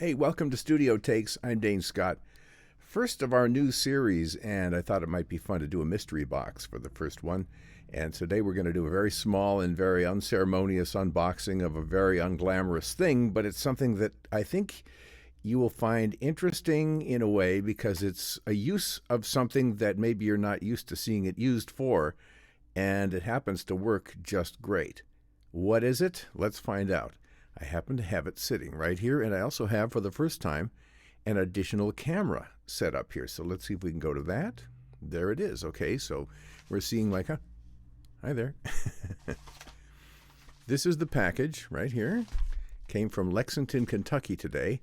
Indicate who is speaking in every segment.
Speaker 1: Hey, welcome to Studio Takes. I'm Dane Scott. First of our new series, and I thought it might be fun to do a mystery box for the first one. And today we're going to do a very small and very unceremonious unboxing of a very unglamorous thing, but it's something that I think you will find interesting in a way because it's a use of something that maybe you're not used to seeing it used for, and it happens to work just great. What is it? Let's find out. I happen to have it sitting right here, and I also have, for the first time, an additional camera set up here. So let's see if we can go to that. There it is. Okay, so we're seeing like a... Hi there. This is the package right here. Came from Lexington, Kentucky today,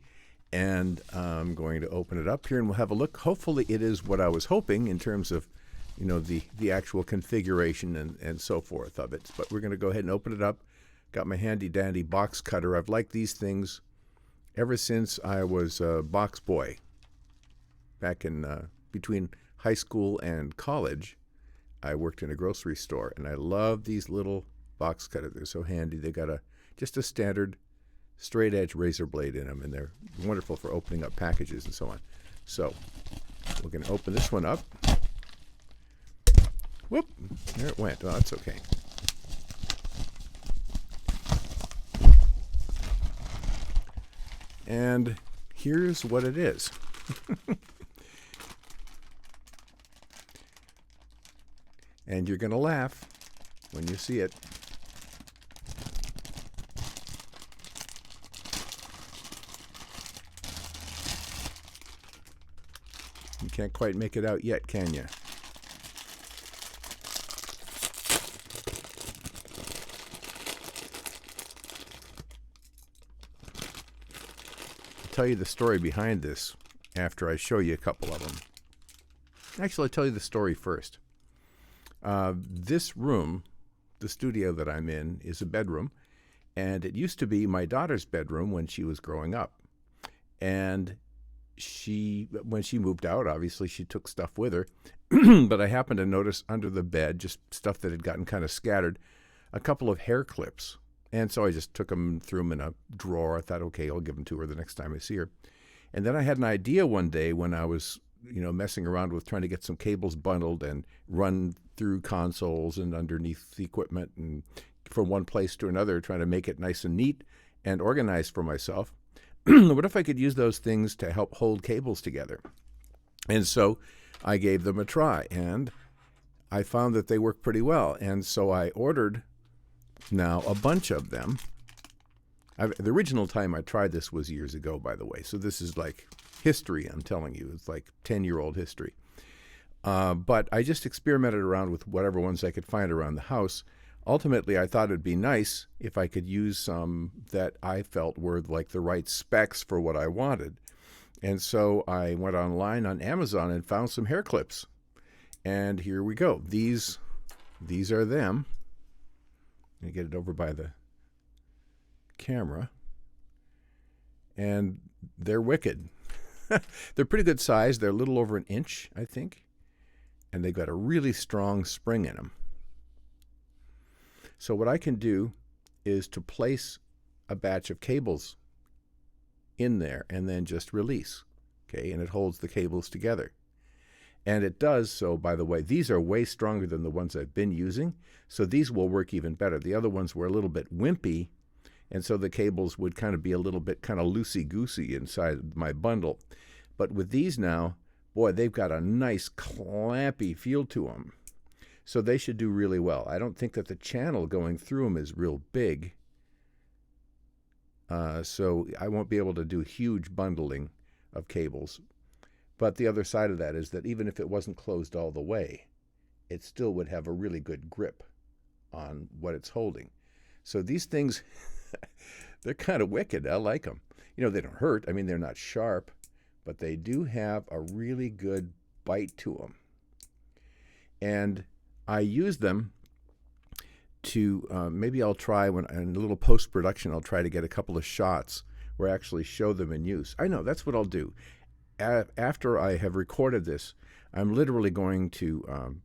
Speaker 1: and I'm going to open it up here, and we'll have a look. Hopefully it is what I was hoping in terms of, you know, the actual configuration and so forth of it. But we're going to go ahead and open it up. Got my handy-dandy box cutter. I've liked these things ever since I was a box boy back in between high school and college. I worked in a grocery store, and I love these little box cutters. They're so handy. They got just a standard straight-edge razor blade in them, and they're wonderful for opening up packages and so on. So we're going to open this one up. Whoop! There it went. Oh, that's okay. And here's what it is. And you're going to laugh when you see it. You can't quite make it out yet, can you? Tell you the story behind this after I show you a couple of them. Actually, I'll tell you the story first. This room, the studio that I'm in, is a bedroom, and it used to be my daughter's bedroom when she was growing up. And when she moved out, obviously she took stuff with her, but I happened to notice under the bed, just stuff that had gotten kind of scattered, a couple of hair clips. And so I just took them, threw them in a drawer. I thought, okay, I'll give them to her the next time I see her. And then I had an idea one day when I was, messing around with trying to get some cables bundled and run through consoles and underneath the equipment and from one place to another, trying to make it nice and neat and organized for myself. What if I could use those things to help hold cables together? And so I gave them a try, and I found that they work pretty well. And so I ordered now a bunch of them. The original time I tried this was years ago, by the way, so this is like history. I'm telling you, it's like 10-year-old history. But I just experimented around with whatever ones I could find around the house. Ultimately, I thought it'd be nice if I could use some that I felt were like the right specs for what I wanted. And so I went online on Amazon and found some hair clips, and here we go. These are them. Let me get it over by the camera. And they're wicked. They're pretty good size. They're a little over an inch, I think. And they've got a really strong spring in them. So what I can do is to place a batch of cables in there and then just release. Okay, and it holds the cables together. And it does so, by the way. These are way stronger than the ones I've been using, so these will work even better. The other ones were a little bit wimpy, and so the cables would kind of be a little bit kind of loosey-goosey inside my bundle. But with these now, boy, they've got a nice clampy feel to them. So they should do really well. I don't think that the channel going through them is real big, so I won't be able to do huge bundling of cables. But the other side of that is that even if it wasn't closed all the way, it still would have a really good grip on what it's holding. So these things, they're kind of wicked. I like them. They don't hurt. I mean, they're not sharp, but they do have a really good bite to them. And I use them to, maybe I'll try, in a little post-production, I'll try to get a couple of shots where I actually show them in use. I know, that's what I'll do. After I have recorded this, I'm literally going to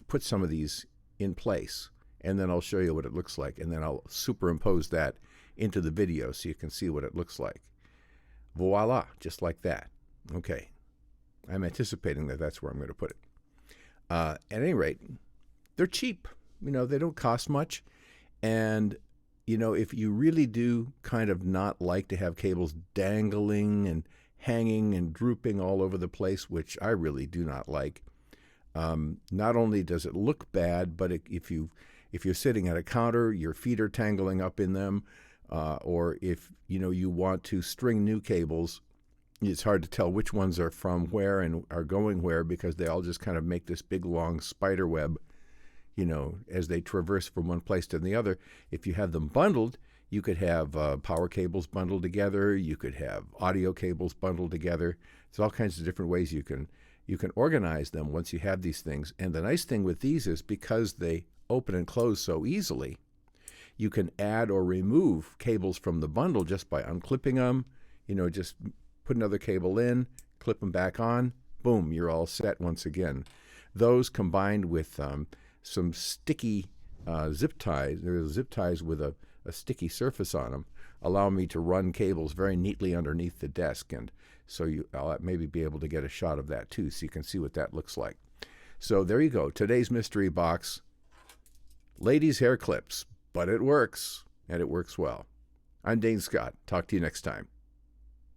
Speaker 1: put some of these in place, and then I'll show you what it looks like, and then I'll superimpose that into the video so you can see what it looks like. Voila, just like that. Okay. I'm anticipating that that's where I'm going to put it. At any rate, they're cheap. They don't cost much. And, if you really do kind of not like to have cables dangling and hanging and drooping all over the place, which I really do not like, not only does it look bad, but if you're sitting at a counter, your feet are tangling up in them, or if you want to string new cables, it's hard to tell which ones are from where and are going where, because they all just kind of make this big long spider web, as they traverse from one place to the other. If you have them bundled, you could have power cables bundled together. You could have audio cables bundled together. There's all kinds of different ways you can organize them once you have these things. And the nice thing with these is, because they open and close so easily, you can add or remove cables from the bundle just by unclipping them. Just put another cable in, clip them back on, boom, you're all set once again. Those combined with some sticky zip ties, there's zip ties with a sticky surface on them, allow me to run cables very neatly underneath the desk. And so I'll maybe be able to get a shot of that too, so you can see what that looks like. So there you go, today's mystery box. Ladies' hair clips, but it works, and it works well. I'm Dane Scott. Talk to you next time.